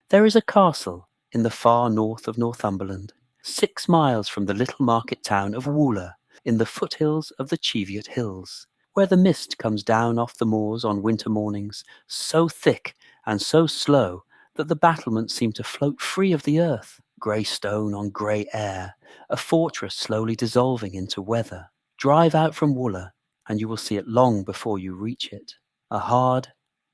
There is a castle in the far north of Northumberland, 6 miles from the little market town of Wooler, in the foothills of the Cheviot Hills, where the mist comes down off the moors on winter mornings, so thick and so slow that the battlements seem to float free of the earth, grey stone on grey air, a fortress slowly dissolving into weather. Drive out from Wooler, and you will see it long before you reach it. A hard,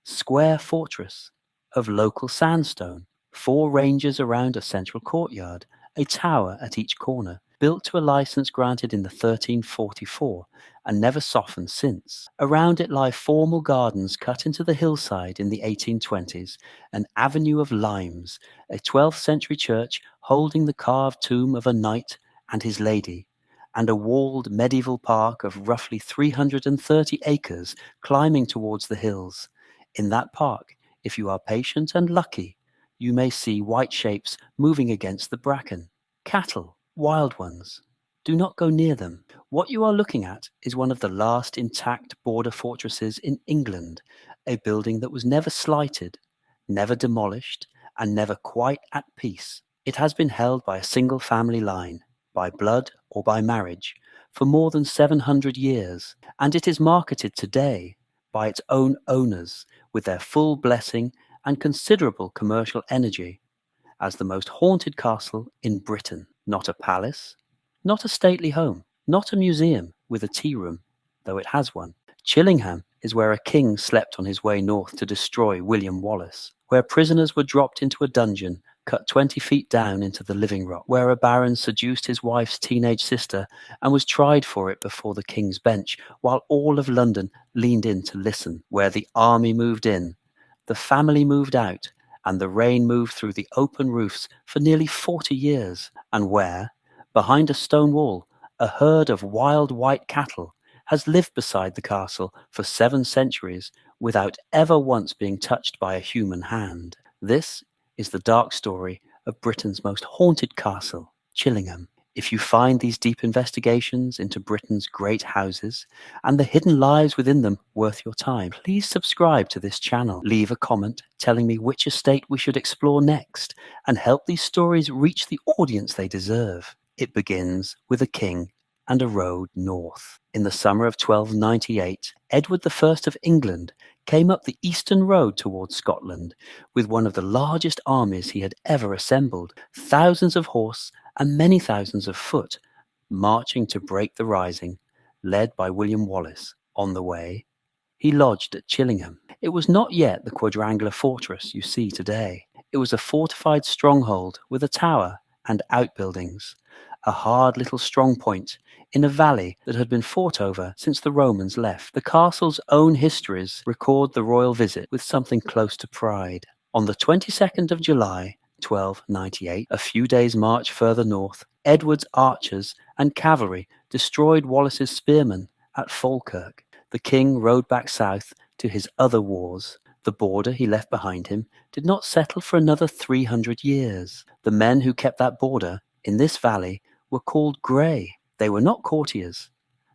square fortress of local sandstone, 4 ranges around a central courtyard, a tower at each corner, built to a license granted in the 1344 and never softened since. Around it lie formal gardens cut into the hillside in the 1820s, an avenue of limes, a 12th century church holding the carved tomb of a knight and his lady, and a walled medieval park of roughly 330 acres climbing towards the hills. In that park, if you are patient and lucky, you may see white shapes moving against the bracken. Cattle, wild ones. Do not go near them. What you are looking at is one of the last intact border fortresses in England, a building that was never slighted, never demolished, and never quite at peace. It has been held by a single family line, by blood or by marriage, for more than 700 years, and it is marketed today by its own owners with their full blessing and considerable commercial energy as the most haunted castle in Britain. Not a palace, not a stately home, not a museum with a tea room, though it has one. Chillingham is where a king slept on his way north to destroy William Wallace, where prisoners were dropped into a dungeon cut 20 feet down into the living rock, where a baron seduced his wife's teenage sister and was tried for it before the King's Bench, while all of London leaned in to listen, where the army moved in, the family moved out, and the rain moved through the open roofs for nearly 40 years, and where, behind a stone wall, a herd of wild white cattle has lived beside the castle for 7 centuries without ever once being touched by a human hand. This is the dark story of Britain's most haunted castle, Chillingham. If you find these deep investigations into Britain's great houses and the hidden lives within them worth your time, please subscribe to this channel. Leave a comment telling me which estate we should explore next and help these stories reach the audience they deserve. It begins with a king and a road north. In the summer of 1298, Edward I of England came up the eastern road towards Scotland with one of the largest armies he had ever assembled, thousands of horse and many thousands of foot, marching to break the rising, led by William Wallace. On the way, he lodged at Chillingham. It was not yet the quadrangular fortress you see today. It was a fortified stronghold with a tower and outbuildings, a hard little strong point in a valley that had been fought over since the Romans left. The castle's own histories record the royal visit with something close to pride. On the 22nd of July, 1298, a few days' march further north, Edward's archers and cavalry destroyed Wallace's spearmen at Falkirk. The king rode back south to his other wars. The border he left behind him did not settle for another 300 years. The men who kept that border in this valley were called Grey. They were not courtiers.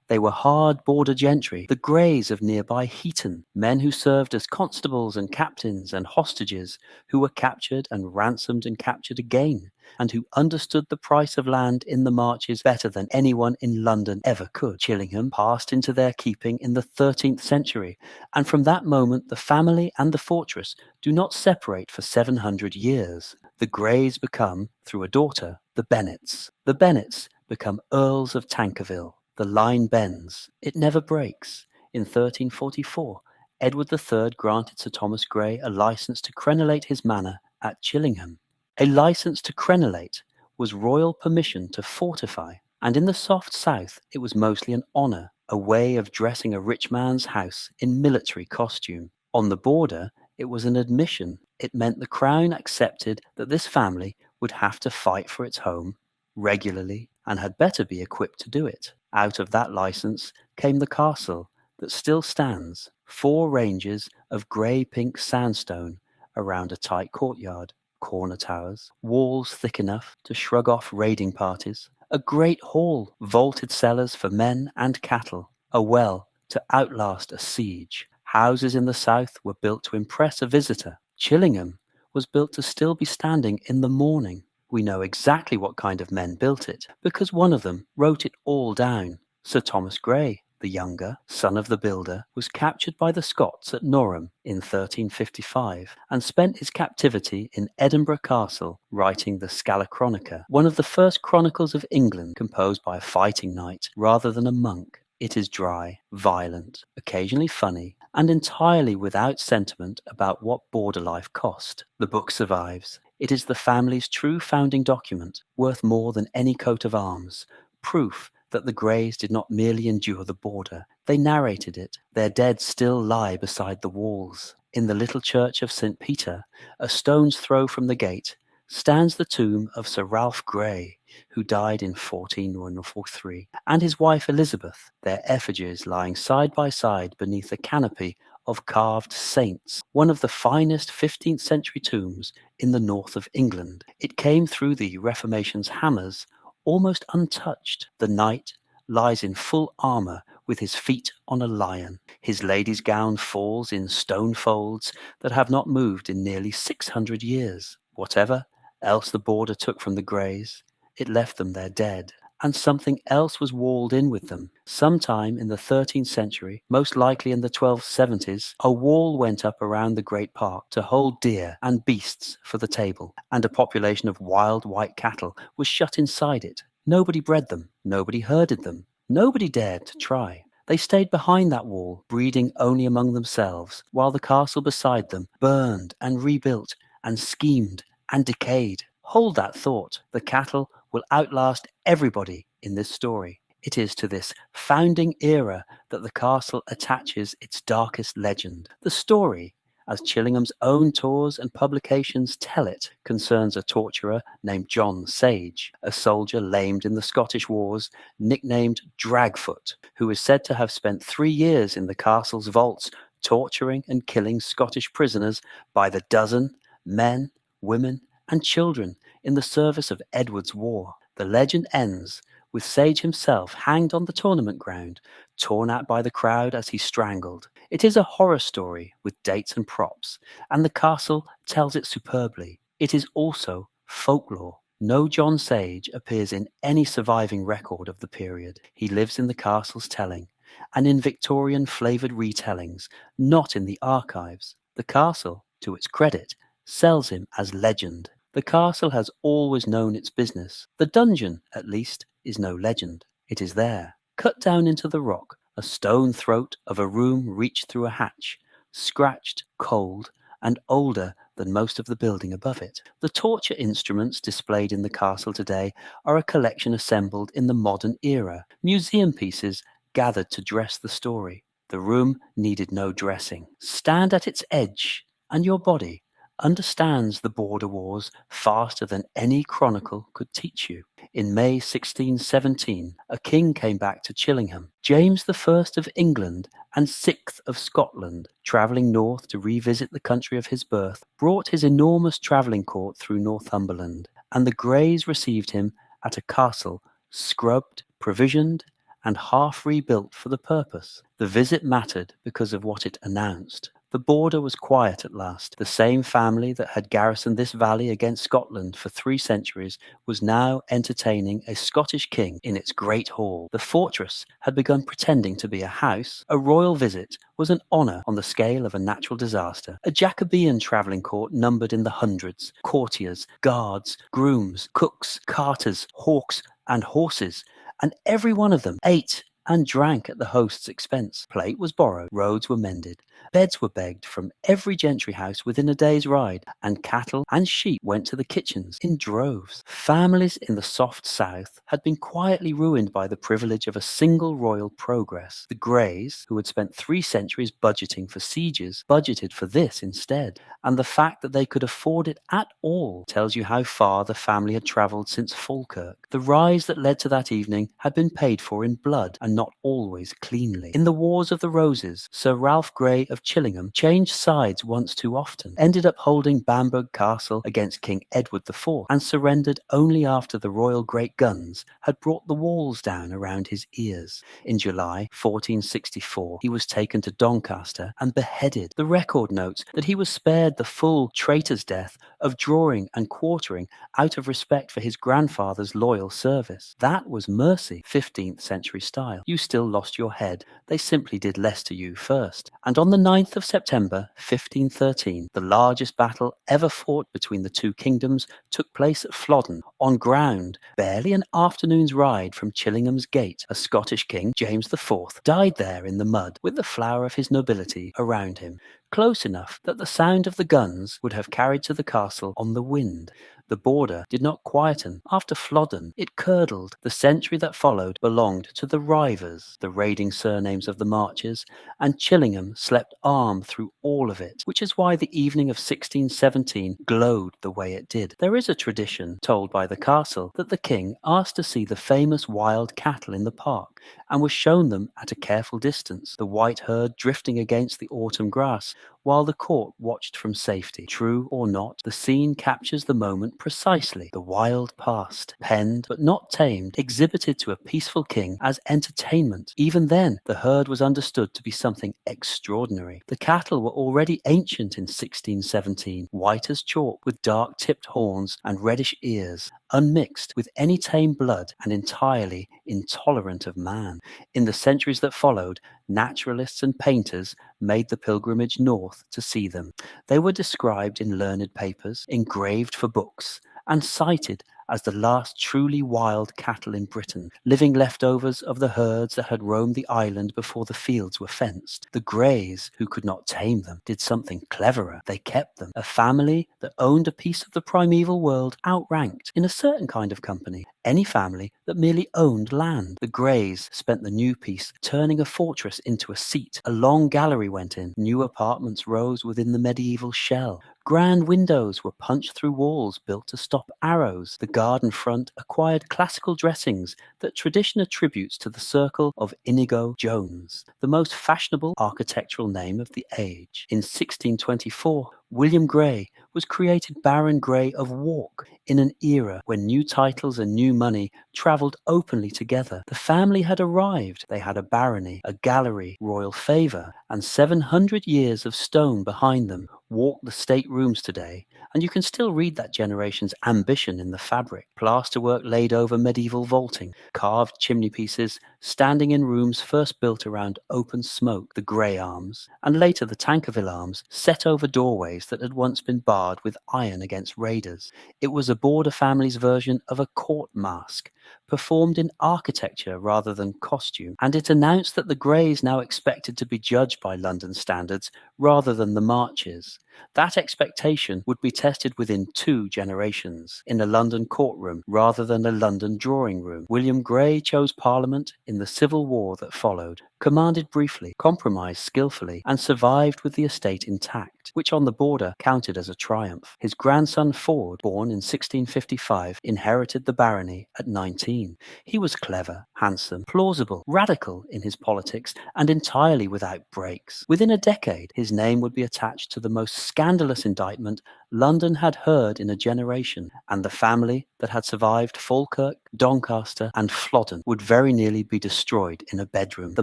They were hard border gentry, the Greys of nearby Heaton, men who served as constables and captains and hostages, who were captured and ransomed and captured again, and who understood the price of land in the marches better than anyone in London ever could. Chillingham passed into their keeping in the 13th century, and from that moment the family and the fortress do not separate for 700 years. The Greys become, through a daughter, the Bennets. The Bennets become Earls of Tankerville. The line bends. It never breaks. In 1344, Edward III granted Sir Thomas Grey a license to crenellate his manor at Chillingham. A license to crenellate was royal permission to fortify, and in the soft south it was mostly an honour, a way of dressing a rich man's house in military costume. On the border, it was an admission. It meant the crown accepted that this family would have to fight for its home regularly and had better be equipped to do it. Out of that license came the castle that still stands, 4 ranges of grey-pink sandstone around a tight courtyard, corner towers, walls thick enough to shrug off raiding parties, a great hall, vaulted cellars for men and cattle, a well to outlast a siege. Houses in the south were built to impress a visitor. Chillingham was built to still be standing in the morning. We know exactly what kind of men built it, because one of them wrote it all down. Sir Thomas Grey, the younger, son of the builder, was captured by the Scots at Norham in 1355 and spent his captivity in Edinburgh Castle writing the Scala Chronica, one of the first chronicles of England composed by a fighting knight rather than a monk. It is dry, violent, occasionally funny, and entirely without sentiment about what border life cost. The book survives. It is the family's true founding document, worth more than any coat of arms, proof that the Greys did not merely endure the border. They narrated it. Their dead still lie beside the walls. In the little church of St. Peter, a stone's throw from the gate, stands the tomb of Sir Ralph Grey, who died in 1443, and his wife Elizabeth, their effigies lying side by side beneath a canopy of carved saints, one of the finest 15th century tombs in the north of England. It came through the Reformation's hammers almost untouched. The knight lies in full armour with his feet on a lion. His lady's gown falls in stone folds that have not moved in nearly 600 years. Whatever else the border took from the Greys, it left them there dead. And something else was walled in with them. Sometime in the 13th century, most likely in the 1270s, a wall went up around the great park to hold deer and beasts for the table, and a population of wild white cattle was shut inside it. Nobody bred them, nobody herded them, nobody dared to try. They stayed behind that wall, breeding only among themselves, while the castle beside them burned and rebuilt and schemed and decayed. Hold that thought. The cattle will outlast everybody in this story. It is to this founding era that the castle attaches its darkest legend. The story, as Chillingham's own tours and publications tell it, concerns a torturer named John Sage, a soldier lamed in the Scottish Wars, nicknamed Dragfoot, who is said to have spent 3 years in the castle's vaults torturing and killing Scottish prisoners by the dozen, men, women, and children in the service of Edward's War. The legend ends with Sage himself hanged on the tournament ground, torn out by the crowd as he strangled. It is a horror story with dates and props, and the castle tells it superbly. It is also folklore. No John Sage appears in any surviving record of the period. He lives in the castle's telling, and in Victorian flavoured retellings, not in the archives. The castle, to its credit, sells him as legend. The castle has always known its business. The dungeon, at least, is no legend. It is there, cut down into the rock, a stone throat of a room reached through a hatch, scratched, cold, and older than most of the building above it. The torture instruments displayed in the castle today are a collection assembled in the modern era, museum pieces gathered to dress the story. The room needed no dressing. Stand at its edge, and your body understands the border wars faster than any chronicle could teach you. In May 1617, a king came back to Chillingham. James I of England and 6th of Scotland, travelling north to revisit the country of his birth, brought his enormous travelling court through Northumberland, and the Greys received him at a castle scrubbed, provisioned, and half rebuilt for the purpose. The visit mattered because of what it announced. The border was quiet at last. The same family that had garrisoned this valley against Scotland for 3 centuries was now entertaining a Scottish king in its great hall. The fortress had begun pretending to be a house. A royal visit was an honour on the scale of a natural disaster. A Jacobean travelling court numbered in the hundreds. Courtiers, guards, grooms, cooks, carters, hawks, and horses, and every one of them ate and drank at the host's expense. Plate was borrowed, roads were mended, beds were begged from every gentry house within a day's ride, and cattle and sheep went to the kitchens in droves. Families in the soft south had been quietly ruined by the privilege of a single royal progress. The Greys, who had spent 3 centuries budgeting for sieges, budgeted for this instead, and the fact that they could afford it at all tells you how far the family had travelled since Falkirk. The rise that led to that evening had been paid for in blood, and not always cleanly. In the Wars of the Roses, Sir Ralph Grey of Chillingham changed sides once too often, ended up holding Bamburgh Castle against King Edward IV, and surrendered only after the royal great guns had brought the walls down around his ears. In July 1464, he was taken to Doncaster and beheaded. The record notes that he was spared the full traitor's death of drawing and quartering out of respect for his grandfather's loyal service. That was mercy, 15th century style. You still lost your head. They simply did less to you first. And on the 9th of September 1513, the largest battle ever fought between the two kingdoms took place at Flodden, on ground barely an afternoon's ride from Chillingham's gate. A Scottish king, James IV, died there in the mud with the flower of his nobility around him, close enough that the sound of the guns would have carried to the castle on the wind. The border did not quieten after Flodden. It curdled. The century that followed belonged to the Rivers, the raiding surnames of the marches, and Chillingham slept armed through all of it, which is why the evening of 1617 glowed the way it did. There is a tradition told by the castle that the king asked to see the famous wild cattle in the park and was shown them at a careful distance, the white herd drifting against the autumn grass, while the court watched from safety. True or not, the scene captures the moment precisely. The wild past, penned but not tamed, exhibited to a peaceful king as entertainment. Even then, the herd was understood to be something extraordinary. The cattle were already ancient in 1617, white as chalk, with dark-tipped horns and reddish ears, unmixed with any tame blood and entirely intolerant of man. In the centuries that followed, naturalists and painters made the pilgrimage north to see them. They were described in learned papers, engraved for books, and cited as the last truly wild cattle in Britain, living leftovers of the herds that had roamed the island before the fields were fenced. The Greys, who could not tame them, did something cleverer. They kept them. A family that owned a piece of the primeval world outranked, in a certain kind of company, any family that merely owned land. The Greys spent the new piece turning a fortress into a seat. A long gallery went in. New apartments rose within the medieval shell. Grand windows were punched through walls built to stop arrows. The garden front acquired classical dressings that tradition attributes to the circle of Inigo Jones, the most fashionable architectural name of the age. In 1624, William Grey was created Baron Grey of Wark in an era when new titles and new money travelled openly together. The family had arrived. They had a barony, a gallery, royal favour, and 700 years of stone behind them. Walk the state rooms today, and you can still read that generation's ambition in the fabric. Plasterwork laid over medieval vaulting, carved chimney pieces standing in rooms first built around open smoke, the Grey Arms, and later the Tankerville Arms, set over doorways that had once been barred with iron against raiders. It was a border family's version of a court masque, performed in architecture rather than costume, and it announced that the Greys now expected to be judged by London standards rather than the Marches. That expectation would be tested within 2 generations, in a London courtroom rather than a London drawing room. William Grey chose Parliament in the Civil War that followed, commanded briefly, compromised skillfully, and survived with the estate intact, which on the border counted as a triumph. His grandson Ford, born in 1655, inherited the barony at 19. He was clever, handsome, plausible, radical in his politics, and entirely without breaks. Within a decade, his name would be attached to the most scandalous indictment London had heard in a generation, and the family that had survived Falkirk, Doncaster, and Flodden would very nearly be destroyed in a bedroom. The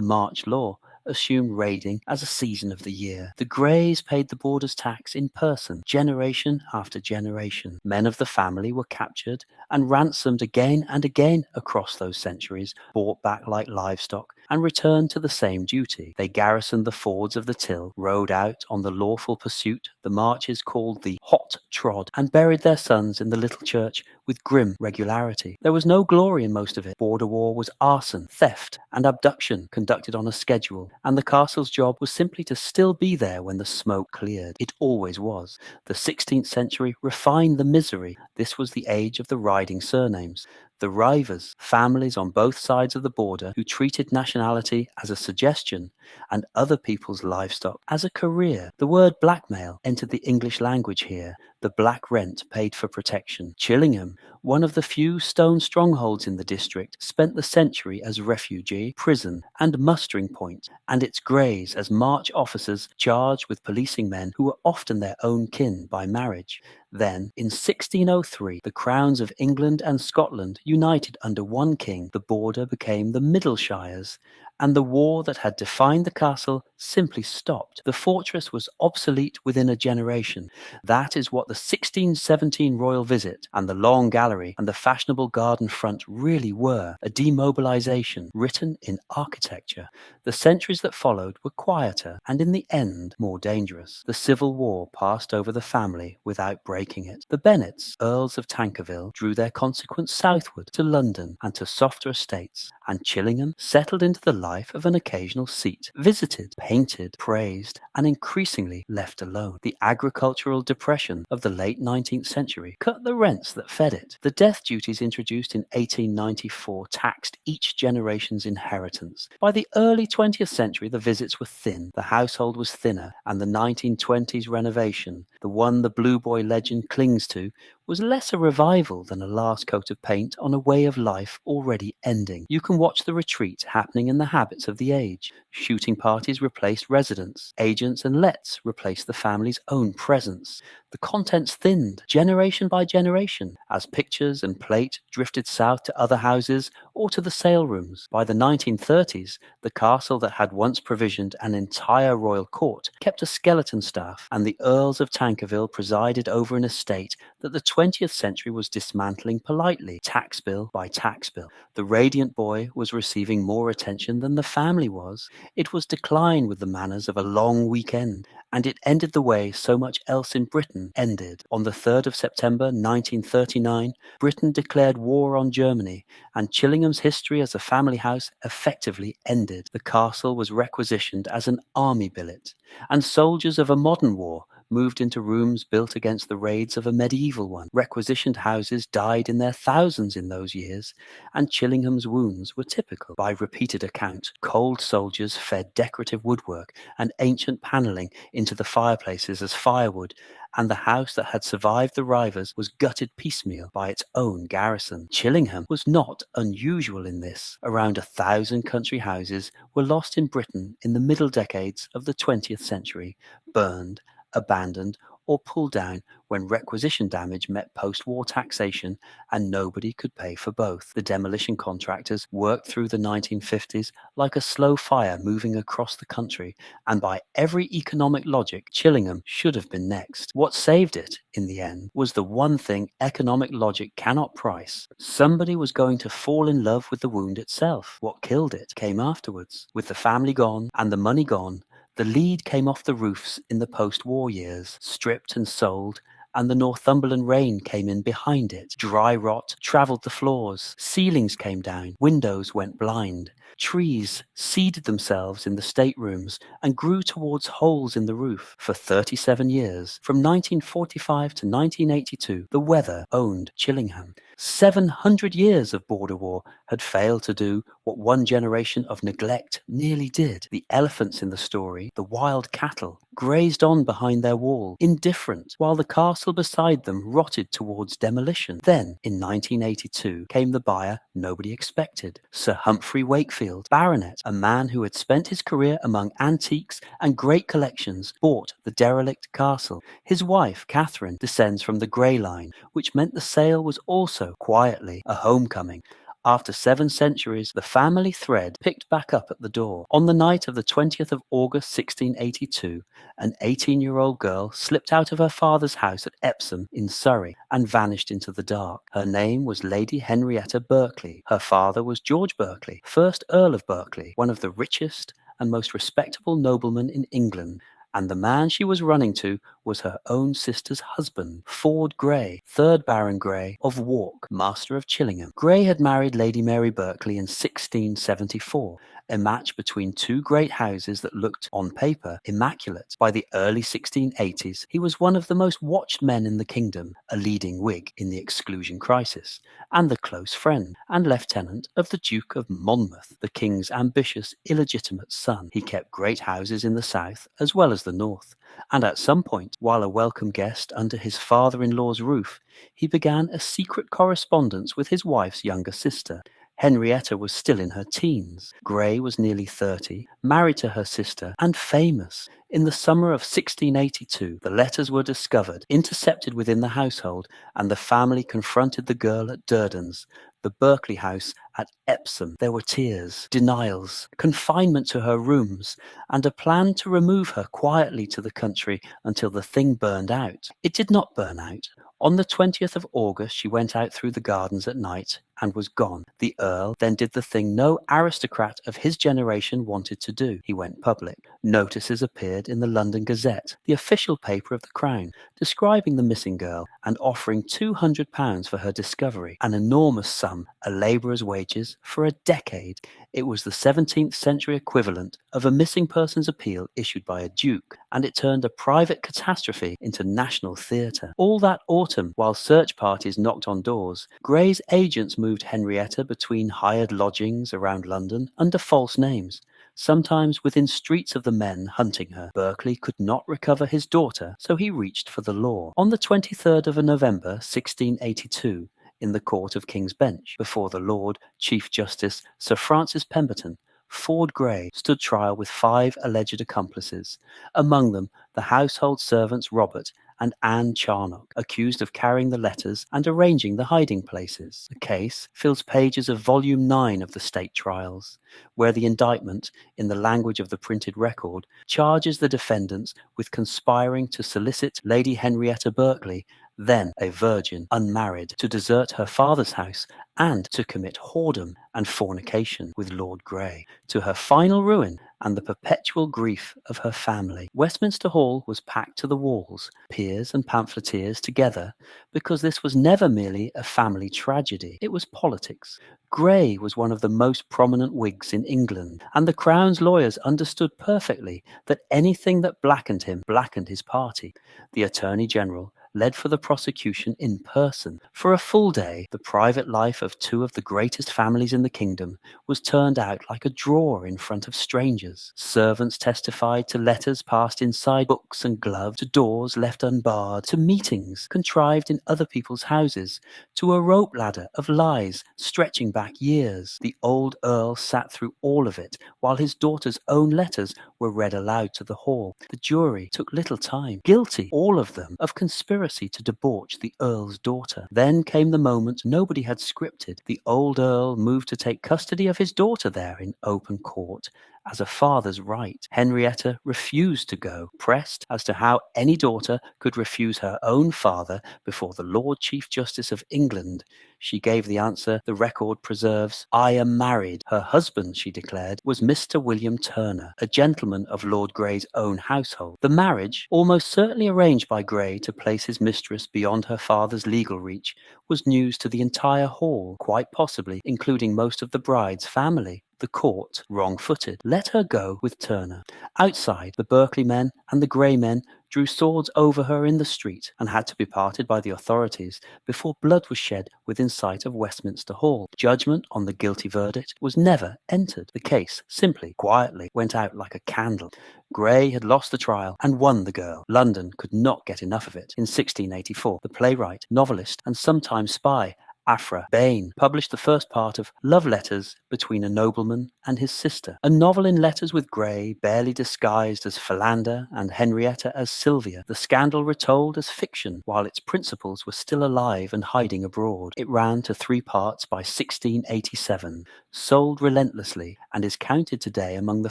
March law assumed raiding as a season of the year. The Greys paid the border's tax in person, generation after generation. Men of the family were captured and ransomed again and again across those centuries, bought back like livestock, and returned to the same duty. They garrisoned the fords of the Till, rode out on the lawful pursuit the Marches called the hot trod, and buried their sons in the little church with grim regularity. There was no glory in most of it. Border war was arson, theft, and abduction conducted on a schedule, and the castle's job was simply to still be there when the smoke cleared. It always was. The 16th century refined the misery. This was the age of the riding surnames. The Rivers, families on both sides of the border who treated nationality as a suggestion and other people's livestock as a career. The word blackmail entered the English language here. the black rent paid for protection. Chillingham, one of the few stone strongholds in the district, spent the century as refugee, prison, and mustering point, and its greys as march officers charged with policing men who were often their own kin by marriage. Then, in 1603, the crowns of England and Scotland united under one king. The border became the Middleshires, and the war that had defined the castle simply stopped. The fortress was obsolete within a generation. That is what the 1617 royal visit and the long gallery and the fashionable garden front really were, a demobilization written in architecture. The centuries that followed were quieter and in the end more dangerous. The Civil War passed over the family without breaking it. The Bennets, Earls of Tankerville, drew their consequence southward to London and to softer estates, and Chillingham settled into the life of an occasional seat, visited, painted, praised, and increasingly left alone. The agricultural depression of the late 19th century cut the rents that fed it. The death duties introduced in 1894 taxed each generation's inheritance. By the early 20th century, the visits were thin, the household was thinner, and the 1920s renovation, the one the Blue Boy legend clings to, was less a revival than a last coat of paint on a way of life already ending. You can watch the retreat happening in the habits of the age. Shooting parties replaced residence. Agents and lets replaced the family's own presence. The contents thinned, generation by generation, as pictures and plate drifted south to other houses or to the sale rooms. By the 1930s, the castle that had once provisioned an entire royal court kept a skeleton staff, and the Earls of Tankerville presided over an estate that the 20th century was dismantling politely, tax bill by tax bill. The radiant boy was receiving more attention than the family was. It was decline with the manners of a long weekend, and it ended the way so much else in Britain ended. On the 3rd of September 1939, Britain declared war on Germany, and Chillingham's history as a family house effectively ended. The castle was requisitioned as an army billet, and soldiers of a modern war moved into rooms built against the raids of a medieval one. Requisitioned houses died in their thousands in those years, and Chillingham's wounds were typical. By repeated account, cold soldiers fed decorative woodwork and ancient panelling into the fireplaces as firewood, and the house that had survived the rivers was gutted piecemeal by its own garrison. Chillingham was not unusual in this. Around 1,000 country houses were lost in Britain in the middle decades of the 20th century, burned, abandoned, or pulled down when requisition damage met post-war taxation and nobody could pay for both. The demolition contractors worked through the 1950s like a slow fire moving across the country, and by every economic logic, Chillingham should have been next. What saved it, in the end, was the one thing economic logic cannot price. Somebody was going to fall in love with the wound itself. What killed it came afterwards. With the family gone and the money gone, the lead came off the roofs in the post-war years, stripped and sold, and the Northumberland rain came in behind it. Dry rot travelled the floors, ceilings came down, windows went blind. Trees seeded themselves in the staterooms and grew towards holes in the roof. For 37 years, from 1945 to 1982, the weather owned Chillingham. 700 years of border war had failed to do what one generation of neglect nearly did. The elephants in the story, the wild cattle, grazed on behind their wall, indifferent, while the castle beside them rotted towards demolition. Then, in 1982, came the buyer nobody expected, Sir Humphrey Wakefield, Baronet, a man who had spent his career among antiques and great collections, bought the derelict castle. His wife, Catherine, descends from the Grey line, which meant the sale was also, quietly, a homecoming. After 7 centuries, the family thread picked back up at the door. On the night of the 20th of August 1682, an 18-year-old girl slipped out of her father's house at Epsom in Surrey and vanished into the dark. Her name was Lady Henrietta Berkeley. Her father was George Berkeley, 1st Earl of Berkeley, one of the richest and most respectable noblemen in England. And the man she was running to was her own sister's husband, Ford Grey, 3rd Baron Grey of Wark, Master of Chillingham. Grey had married Lady Mary Berkeley in 1674, a match between two great houses that looked, on paper, immaculate. By the early 1680s, he was one of the most watched men in the kingdom, a leading Whig in the Exclusion Crisis, and the close friend and lieutenant of the Duke of Monmouth, the king's ambitious, illegitimate son. He kept great houses in the south as well as the north, and at some point, while a welcome guest under his father-in-law's roof, he began a secret correspondence with his wife's younger sister. Henrietta was still in her teens. Grey was nearly 30, married to her sister, and famous. In the summer of 1682, the letters were discovered, intercepted within the household, and the family confronted the girl at Durden's, the Berkeley house at Epsom. There were tears, denials, confinement to her rooms, and a plan to remove her quietly to the country until the thing burned out. It did not burn out. On the 20th of August, she went out through the gardens at night and was gone. The Earl then did the thing no aristocrat of his generation wanted to do. He went public. Notices appeared in the London Gazette, the official paper of the Crown, describing the missing girl and offering £200 for her discovery, an enormous sum, a labourer's wages, for a decade. It was the 17th century equivalent of a missing persons appeal issued by a duke, and it turned a private catastrophe into national theatre. All that autumn, while search parties knocked on doors, Grey's agents moved Henrietta between hired lodgings around London under false names, sometimes within streets of the men hunting her. Berkeley could not recover his daughter, so he reached for the law. On the 23rd of November 1682, in the Court of King's Bench, before the Lord Chief Justice Sir Francis Pemberton, Ford Grey stood trial with 5 alleged accomplices, among them the household servants Robert and Anne Charnock, accused of carrying the letters and arranging the hiding places. The case fills pages of Volume 9 of the State Trials, where the indictment, in the language of the printed record, charges the defendants with conspiring to solicit Lady Henrietta Berkeley, then a virgin, unmarried, to desert her father's house and to commit whoredom and fornication with Lord Grey, to her final ruin and the perpetual grief of her family. Westminster Hall was packed to the walls, peers and pamphleteers together, because this was never merely a family tragedy, it was politics. Grey was one of the most prominent Whigs in England, and the Crown's lawyers understood perfectly that anything that blackened him blackened his party. The Attorney General led for the prosecution in person. For a full day, the private life of 2 of the greatest families in the kingdom was turned out like a drawer in front of strangers. Servants testified to letters passed inside books and gloves, to doors left unbarred, to meetings contrived in other people's houses, to a rope ladder of lies stretching back years. The old Earl sat through all of it, while his daughter's own letters were read aloud to the hall. The jury took little time. Guilty, all of them, of conspiracy to debauch the Earl's daughter. Then came the moment nobody had scripted. The old Earl moved to take custody of his daughter there in open court, as a father's right. Henrietta refused to go, pressed as to how any daughter could refuse her own father before the Lord Chief Justice of England. She gave the answer the record preserves: "I am married." Her husband, she declared, was Mr. William Turner, a gentleman of Lord Grey's own household. The marriage, almost certainly arranged by Grey to place his mistress beyond her father's legal reach, was news to the entire hall, quite possibly including most of the bride's family. The court, wrong-footed, let her go with Turner. Outside, the Berkeley men and the Grey men drew swords over her in the street and had to be parted by the authorities before blood was shed within sight of Westminster Hall. Judgment on the guilty verdict was never entered. The case simply, quietly, went out like a candle. Grey had lost the trial and won the girl. London could not get enough of it. In 1684, the playwright, novelist, and sometimes spy Aphra Behn published the first part of Love Letters Between a Nobleman and His Sister, a novel in letters with Grey, barely disguised as Philander and Henrietta as Sylvia. The scandal retold as fiction, while its principals were still alive and hiding abroad. It ran to 3 parts by 1687, sold relentlessly, and is counted today among the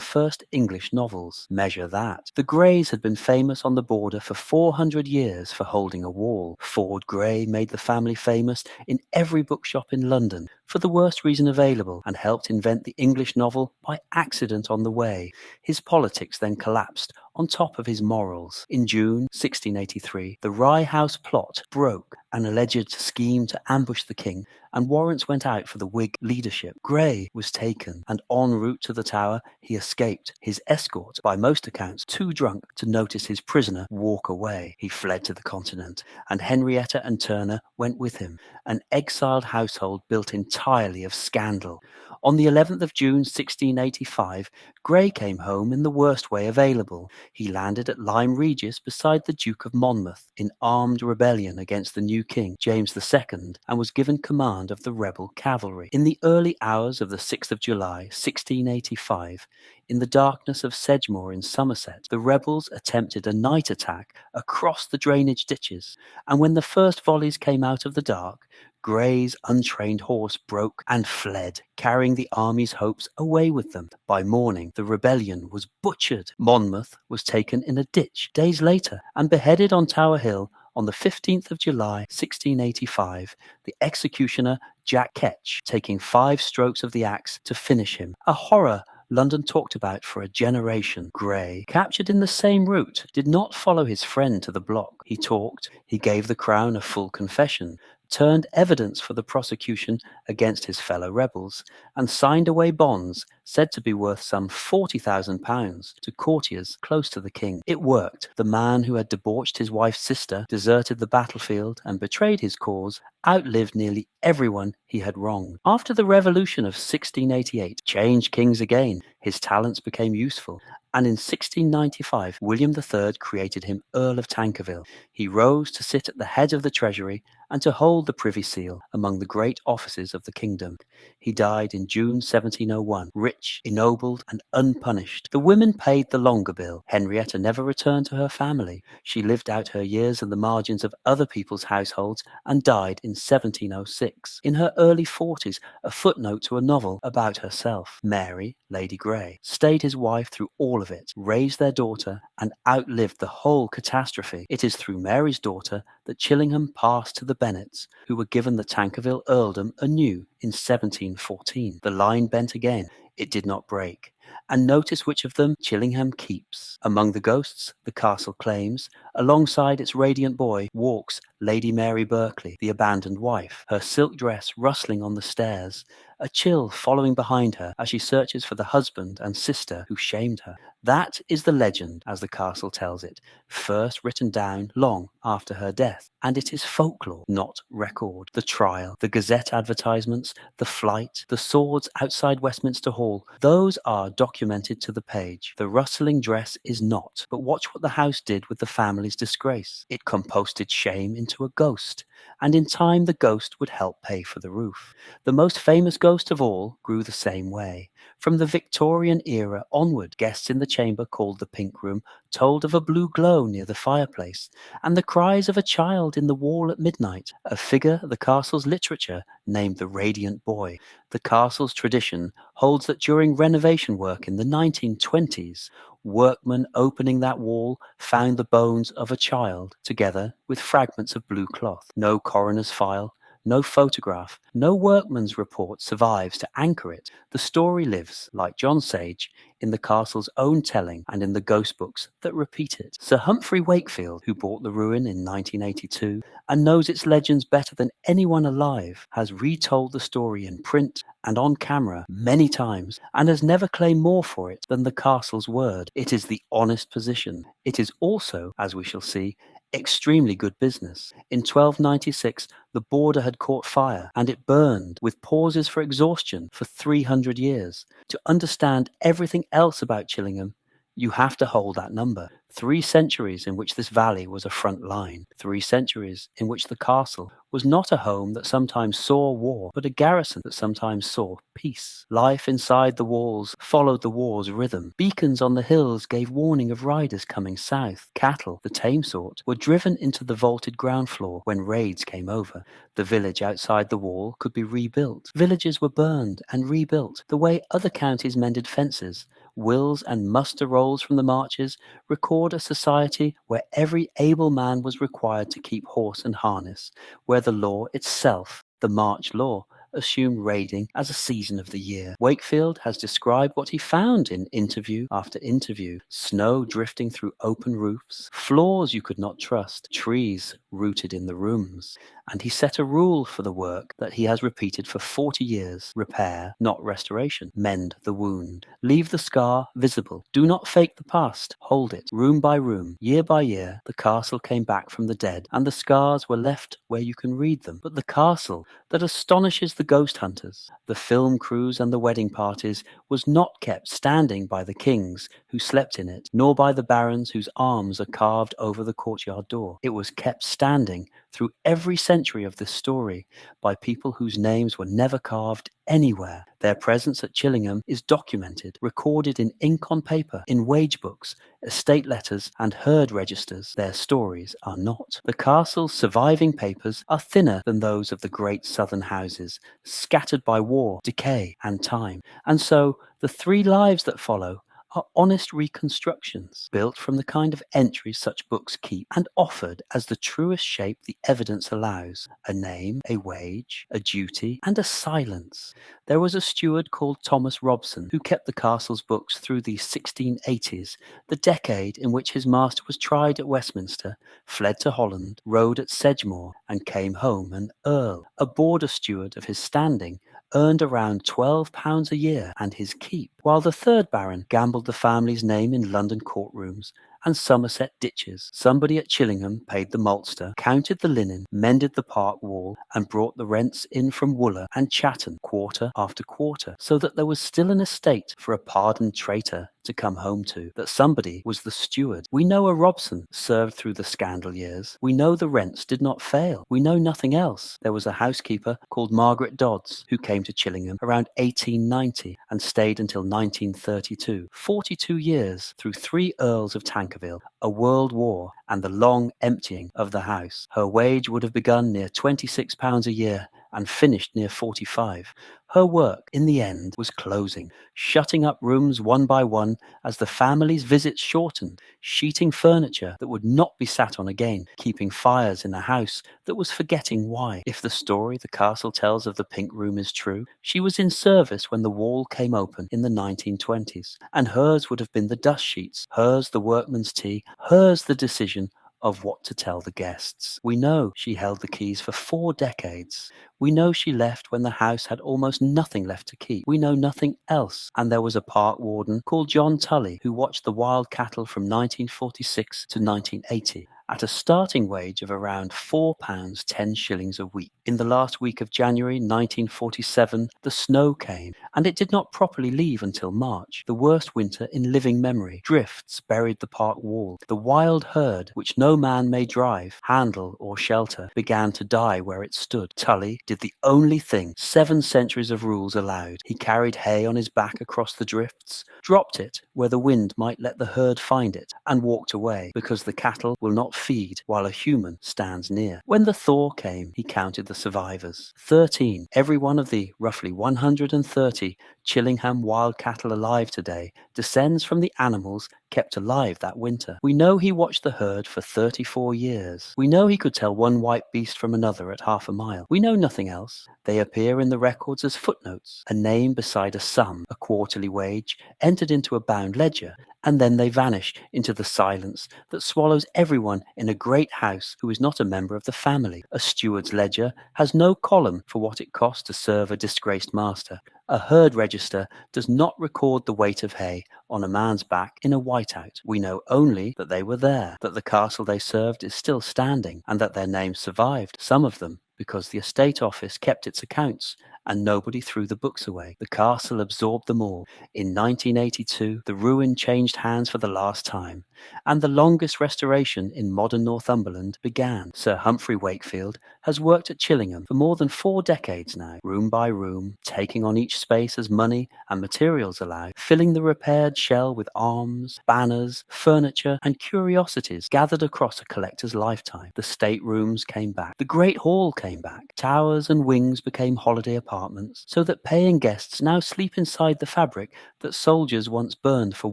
first English novels. Measure that. The Greys had been famous on the border for 400 years for holding a wall. Ford Grey made the family famous in every bookshop in London for the worst reason available and helped invent the English novel by accident on the way. His politics then collapsed on top of his morals. In June 1683, the Rye House plot broke, an alleged scheme to ambush the king, and warrants went out for the Whig leadership. Grey was taken, and en route to the Tower, he escaped. His escort, by most accounts, too drunk to notice his prisoner walk away. He fled to the continent, and Henrietta and Turner went with him, an exiled household built entirely of scandal. On the 11th of June 1685, Grey came home in the worst way available. He landed at Lyme Regis beside the Duke of Monmouth in armed rebellion against the new king, James II, and was given command of the rebel cavalry. In the early hours of the 6th of July 1685, in the darkness of Sedgemoor in Somerset, the rebels attempted a night attack across the drainage ditches, and when the first volleys came out of the dark, Grey's untrained horse broke and fled, carrying the army's hopes away with them. By morning, the rebellion was butchered. Monmouth was taken in a ditch days later and beheaded on Tower Hill on the 15th of July 1685, the executioner Jack Ketch taking 5 strokes of the axe to finish him. A horror London talked about for a generation. Grey, captured in the same route, did not follow his friend to the block. He talked, he gave the Crown a full confession, turned evidence for the prosecution against his fellow rebels, and signed away bonds said to be worth some £40,000 to courtiers close to the king. It worked. The man who had debauched his wife's sister, deserted the battlefield, and betrayed his cause, outlived nearly everyone he had wronged. After the Revolution of 1688, changed kings again, his talents became useful, and in 1695 William III created him Earl of Tankerville. He rose to sit at the head of the treasury and to hold the Privy Seal among the great offices of the kingdom. He died in June 1701, rich, ennobled, and unpunished. The women paid the longer bill. Henrietta never returned to her family. She lived out her years in the margins of other people's households and died in 1706. In her early 40s, a footnote to a novel about herself. Mary, Lady Grey, stayed his wife through all of it, raised their daughter, and outlived the whole catastrophe. It is through Mary's daughter that Chillingham passed to the Bennets, who were given the Tankerville earldom anew in 1714. The line bent again. It did not break. And notice which of them Chillingham keeps. Among the ghosts the castle claims, alongside its radiant boy, walks Lady Mary Berkeley, the abandoned wife, her silk dress rustling on the stairs, a chill following behind her as she searches for the husband and sister who shamed her. That is the legend, as the castle tells it, first written down long after her death. And it is folklore, not record. The trial, the Gazette advertisements, the flight, the swords outside Westminster Hall, those are documented to the page. The rustling dress is not. But watch what the house did with the family's disgrace. It composted shame into a ghost, and in time the ghost would help pay for the roof. The most famous ghost of all grew the same way. From the Victorian era onward, guests in the chamber called the Pink Room told of a blue glow near the fireplace, and the cries of a child in the wall at midnight, a figure the castle's literature named the Radiant Boy. The castle's tradition holds that during renovation work in the 1920s, workmen opening that wall found the bones of a child together with fragments of blue cloth. No coroner's file, no photograph, no workman's report survives to anchor it. The story lives, like John Sage, in the castle's own telling and in the ghost books that repeat it. Sir Humphrey Wakefield, who bought the ruin in 1982 and knows its legends better than anyone alive, has retold the story in print and on camera many times and has never claimed more for it than the castle's word. It is the honest position. It is also, as we shall see, extremely good business. In 1296, the border had caught fire and it burned with pauses for exhaustion for 300 years. To understand everything else about Chillingham, you have to hold that number. 3 centuries in which this valley was a front line. 3 centuries in which the castle was not a home that sometimes saw war, but a garrison that sometimes saw peace. Life inside the walls followed the war's rhythm. Beacons on the hills gave warning of riders coming south. Cattle, the tame sort, were driven into the vaulted ground floor when raids came over. The village outside the wall could be rebuilt. Villages were burned and rebuilt, the way other counties mended fences. Wills and muster rolls from the marches record a society where every able man was required to keep horse and harness, where the law itself, the march law, assume raiding as a season of the year. Wakefield has described what he found in interview after interview: snow drifting through open roofs, floors you could not trust, trees rooted in the rooms. And he set a rule for the work that he has repeated for 40 years: repair, not restoration. Mend the wound. Leave the scar visible. Do not fake the past. Hold it. Room by room, year by year, the castle came back from the dead, and the scars were left where you can read them. But the castle that astonishes the ghost hunters, the film crews and the wedding parties, was not kept standing by the kings who slept in it, nor by the barons whose arms are carved over the courtyard door. It was kept standing through every century of this story by people whose names were never carved anywhere. Their presence at Chillingham is documented, recorded in ink on paper, in wage books, estate letters, and herd registers. Their stories are not. The castle's surviving papers are thinner than those of the great southern houses, scattered by war, decay, and time. And so the 3 lives that follow are honest reconstructions, built from the kind of entries such books keep, and offered as the truest shape the evidence allows: a name, a wage, a duty, and a silence. There was a steward called Thomas Robson who kept the castle's books through the 1680s, the decade in which his master was tried at Westminster, fled to Holland, rode at Sedgemoor, and came home an earl. A border steward of his standing earned around £12 a year and his keep, while the 3rd Baron gambled the family's name in London courtrooms and Somerset ditches. Somebody at Chillingham paid the maltster, counted the linen, mended the park wall, and brought the rents in from Wooler and Chatham quarter after quarter, so that there was still an estate for a pardoned traitor to come home to. That somebody was the steward. We know a Robson served through the scandal years. We know the rents did not fail. We know nothing else. There was a housekeeper called Margaret Dodds who came to Chillingham around 1890 and stayed until 1932. 42 years through 3 Earls of Tankerville, a world war, and the long emptying of the house. Her wage would have begun near £26 a year and finished near 45. Her work, in the end, was closing, shutting up rooms one by one as the family's visits shortened, sheeting furniture that would not be sat on again, keeping fires in a house that was forgetting why. If the story the castle tells of the Pink Room is true, she was in service when the wall came open in the 1920s, and hers would have been the dust sheets, hers the workman's tea, hers the decision of what to tell the guests. We know she held the keys for 4 decades. We know she left when the house had almost nothing left to keep. We know nothing else. And there was a park warden called John Tully who watched the wild cattle from 1946 to 1980 at a starting wage of around £4 10 shillings a week. In the last week of January 1947, the snow came, and it did not properly leave until March, the worst winter in living memory. Drifts buried the park wall. The wild herd, which no man may drive, handle, or shelter, began to die where it stood. Tully did the only thing 7 centuries of rules allowed. He carried hay on his back across the drifts, dropped it where the wind might let the herd find it, and walked away, because the cattle will not feed while a human stands near. When the thaw came, he counted the survivors. 13. Every one of the roughly 130 Chillingham wild cattle alive today descends from the animals kept alive that winter. We know he watched the herd for 34 years. We know he could tell one white beast from another at half a mile. We know nothing else. They appear in the records as footnotes, a name beside a sum, a quarterly wage, entered into a bound ledger, and then they vanish into the silence that swallows everyone in a great house who is not a member of the family. A steward's ledger has no column for what it cost to serve a disgraced master. A herd register does not record the weight of hay on a man's back in a whiteout. We know only that they were there, that the castle they served is still standing, and that their names survived, some of them, because the estate office kept its accounts and nobody threw the books away. The castle absorbed them all. In 1982, the ruin changed hands for the last time, and the longest restoration in modern Northumberland began. Sir Humphrey Wakefield has worked at Chillingham for more than 4 decades now, room by room, taking on each space as money and materials allow, filling the repaired shell with arms, banners, furniture, and curiosities gathered across a collector's lifetime. The staterooms came back. The Great Hall came back. Towers and wings became holiday apartments. apartments, so that paying guests now sleep inside the fabric that soldiers once burned for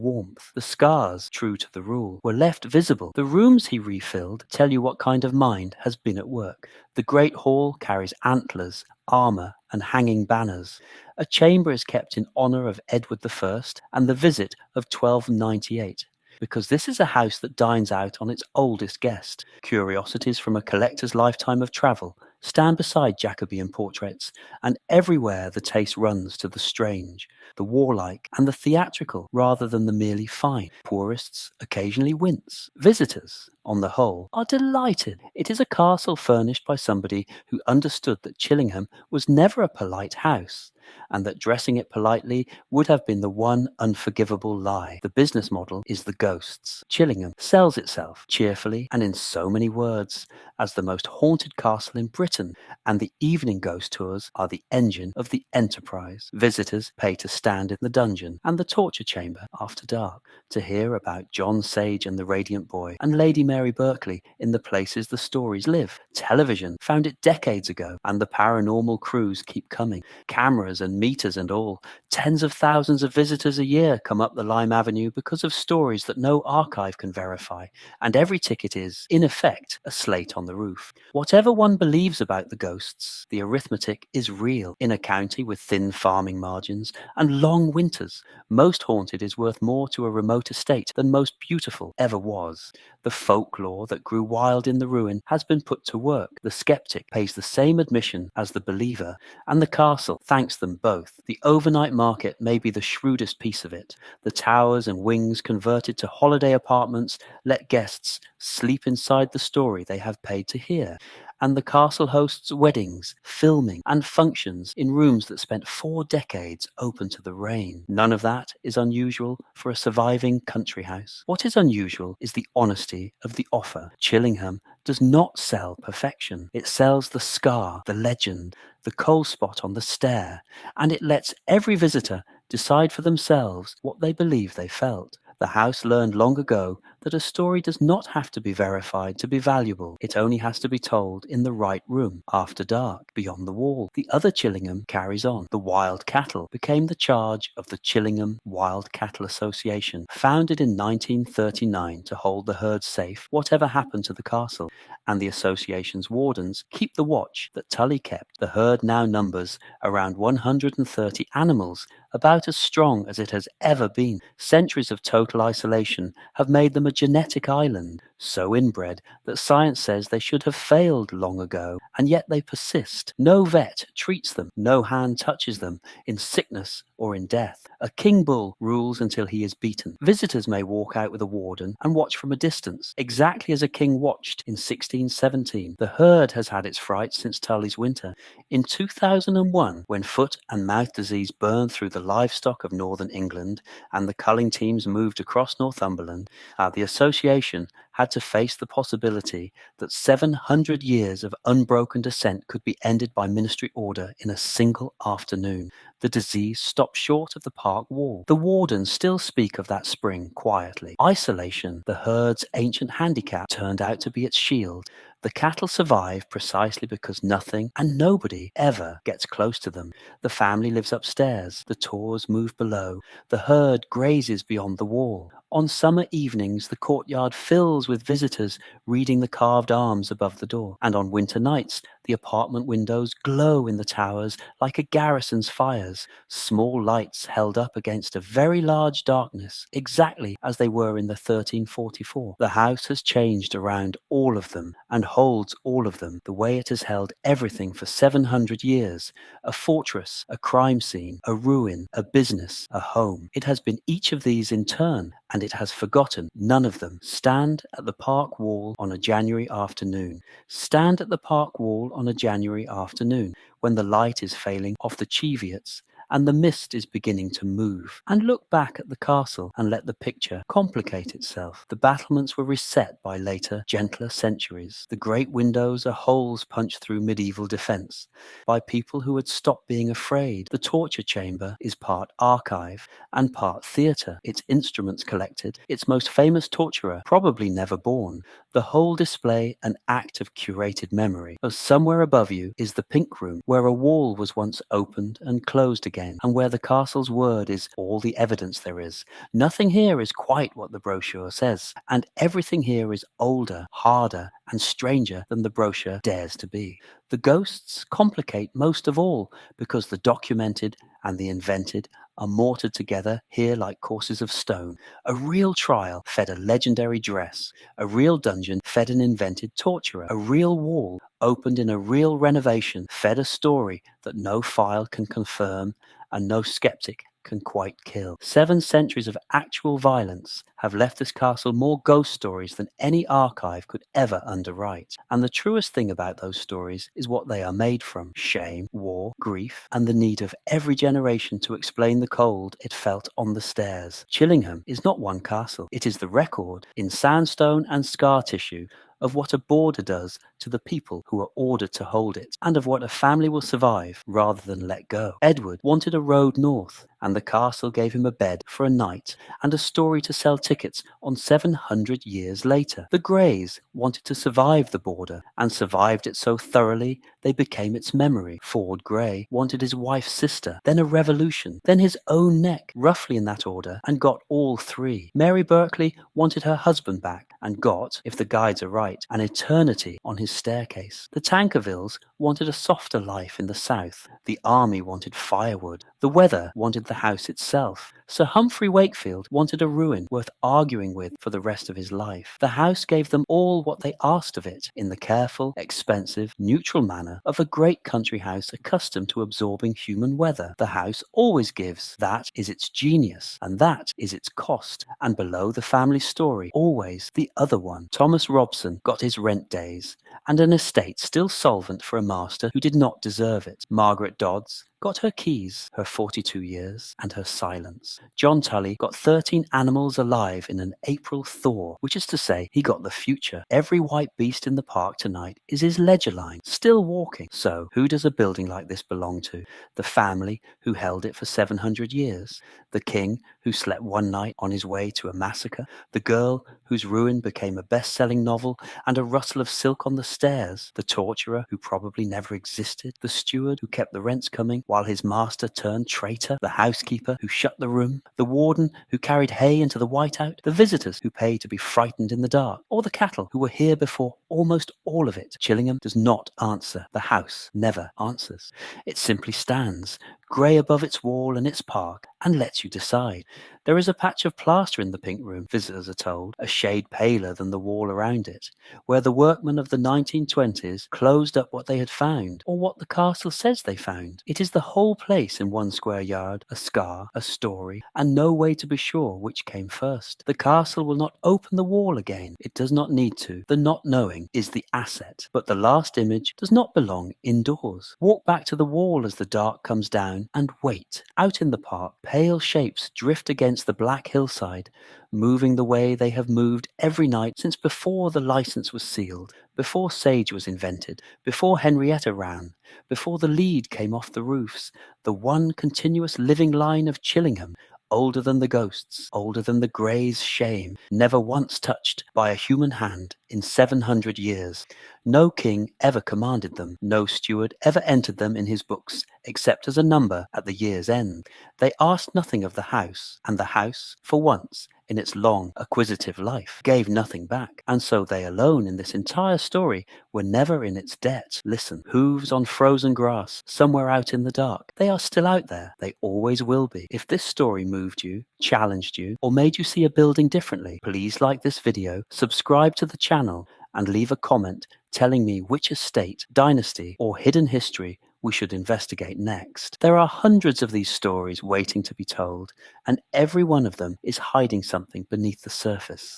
warmth. The scars, true to the rule, were left visible. The rooms he refilled tell you what kind of mind has been at work. The great hall carries antlers, armour, and hanging banners. A chamber is kept in honour of Edward I and the visit of 1298. Because this is a house that dines out on its oldest guest. Curiosities from a collector's lifetime of travel stand beside Jacobean portraits, and everywhere the taste runs to the strange, the warlike, and the theatrical rather than the merely fine. Purists occasionally wince. Visitors, on the whole, are delighted. It is a castle furnished by somebody who understood that Chillingham was never a polite house, and that dressing it politely would have been the one unforgivable lie. The business model is the ghosts. Chillingham sells itself cheerfully and in so many words as the most haunted castle in Britain, and the evening ghost tours are the engine of the enterprise. Visitors pay to stand in the dungeon and the torture chamber after dark to hear about John Sage and the Radiant Boy and Lady Mary Berkeley in the places the stories live. Television found it decades ago, and the paranormal crews keep coming. Cameras and meters and all. Tens of thousands of visitors a year come up the Lime Avenue because of stories that no archive can verify, and every ticket is, in effect, a slate on the roof. Whatever one believes about the ghosts, the arithmetic is real. In a county with thin farming margins and long winters, most haunted is worth more to a remote estate than most beautiful ever was. The folklore that grew wild in the ruin has been put to work. The skeptic pays the same admission as the believer, and the castle thanks them both. The overnight market may be the shrewdest piece of it. The towers and wings converted to holiday apartments let guests sleep inside the story they have paid to hear. And the castle hosts weddings, filming, and functions in rooms that spent 4 decades open to the rain. None of that is unusual for a surviving country house. What is unusual is the honesty of the offer. Chillingham does not sell perfection. It sells the scar, the legend, the coal spot on the stair, and it lets every visitor decide for themselves what they believe they felt. The house learned long ago that a story does not have to be verified to be valuable. It only has to be told in the right room, after dark, beyond the wall. The other Chillingham carries on. The wild cattle became the charge of the Chillingham Wild Cattle Association, founded in 1939 to hold the herd safe, whatever happened to the castle. And the association's wardens keep the watch that Tully kept. The herd now numbers around 130 animals, about as strong as it has ever been. Centuries of total isolation have made them a genetic island, so inbred that science says they should have failed long ago, and yet they persist. No vet treats them, no hand touches them, in sickness or in death. A king bull rules until he is beaten. Visitors may walk out with a warden and watch from a distance, exactly as a king watched in 1617. The herd has had its frights since Tully's winter. In 2001, when foot and mouth disease burned through the livestock of northern England and the culling teams moved across Northumberland, the association had to face the possibility that 700 years of unbroken descent could be ended by ministry order in a single afternoon. The disease stopped short of the park wall. The wardens still speak of that spring quietly. Isolation, the herd's ancient handicap, turned out to be its shield. The cattle survive precisely because nothing and nobody ever gets close to them. The family lives upstairs, the tors move below, the herd grazes beyond the wall. On summer evenings, the courtyard fills with visitors reading the carved arms above the door, and on winter nights, the apartment windows glow in the towers like a garrison's fires, small lights held up against a very large darkness, exactly as they were in the 1344. The house has changed around all of them and holds all of them the way it has held everything for 700 years, a fortress, a crime scene, a ruin, a business, a home. It has been each of these in turn, and it has forgotten none of them. Stand at the park wall on a January afternoon. Stand at the park wall on a January afternoon when the light is failing off the Cheviots and the mist is beginning to move. And look back at the castle and let the picture complicate itself. The battlements were reset by later, gentler centuries. The great windows are holes punched through medieval defence by people who had stopped being afraid. The torture chamber is part archive and part theatre, its instruments collected, its most famous torturer probably never born. The whole display an act of curated memory. As somewhere above you is the pink room, where a wall was once opened and closed again, and where the castle's word is all the evidence there is. Nothing here is quite what the brochure says, and everything here is older, harder, and stranger than the brochure dares to be. The ghosts complicate most of all, because the documented and the invented are mortared together here like courses of stone. A real trial fed a legendary dress. A real dungeon fed an invented torturer. A real wall opened in a real renovation fed a story that no file can confirm and no skeptic can quite kill. 7 centuries of actual violence have left this castle more ghost stories than any archive could ever underwrite. And the truest thing about those stories is what they are made from: shame, war, grief, and the need of every generation to explain the cold it felt on the stairs. Chillingham is not one castle. It is the record, in sandstone and scar tissue, of what a border does to the people who are ordered to hold it, and of what a family will survive rather than let go. Edward wanted a road north, and the castle gave him a bed for a night and a story to sell tickets on 700 years later. The Greys wanted to survive the border, and survived it so thoroughly they became its memory. Ford Grey wanted his wife's sister, then a revolution, then his own neck, roughly in that order, and got all 3. Mary Berkeley wanted her husband back, and got, if the guides are right, an eternity on his staircase. The Tankervilles wanted a softer life in the south. The army wanted firewood. The weather wanted the house itself. Sir Humphrey Wakefield wanted a ruin worth arguing with for the rest of his life. The house gave them all what they asked of it, in the careful, expensive, neutral manner of a great country house accustomed to absorbing human weather. The house always gives. That is its genius, and that is its cost. And below the family story, always the other one. Thomas Robson got his rent days, and an estate still solvent for a master who did not deserve it. Margaret Dodds got her keys, her 42 years, and her silence. John Tully got 13 animals alive in an April thaw, which is to say, he got the future. Every white beast in the park tonight is his ledger line, still walking. So, who does a building like this belong to? The family who held it for 700 years? The king who slept one night on his way to a massacre? The girl whose ruin became a best-selling novel and a rustle of silk on the stairs? The torturer who probably never existed? The steward who kept the rents coming while his master turned traitor? The housekeeper who shut the room? The warden who carried hay into the whiteout? The visitors who paid to be frightened in the dark? Or the cattle who were here before almost all of it? Chillingham does not answer. The house never answers. It simply stands, grey above its wall and its park, and lets you decide. There is a patch of plaster in the pink room, visitors are told, a shade paler than the wall around it, where the workmen of the 1920s closed up what they had found, or what the castle says they found. It is the whole place in 1 square yard, a scar, a story, and no way to be sure which came first. The castle will not open the wall again. It does not need to. The not knowing is the asset, but the last image does not belong indoors. Walk back to the wall as the dark comes down, and wait. Out in the park, pale shapes drift against the black hillside, moving the way they have moved every night since before the license was sealed, before sage was invented, before Henrietta ran, before the lead came off the roofs, the one continuous living line of Chillingham, older than the ghosts, older than the Greys' shame, never once touched by a human hand in 700 years. No king ever commanded them, no steward ever entered them in his books, except as a number at the year's end. They asked nothing of the house, and the house, for once, in its long, acquisitive life, gave nothing back, and so they alone in this entire story were never in its debt. Listen, hooves on frozen grass, somewhere out in the dark. They are still out there. They always will be. If this story moved you, challenged you, or made you see a building differently, please like this video, subscribe to the channel, and leave a comment telling me which estate, dynasty, or hidden history we should investigate next. There are hundreds of these stories waiting to be told, and every one of them is hiding something beneath the surface.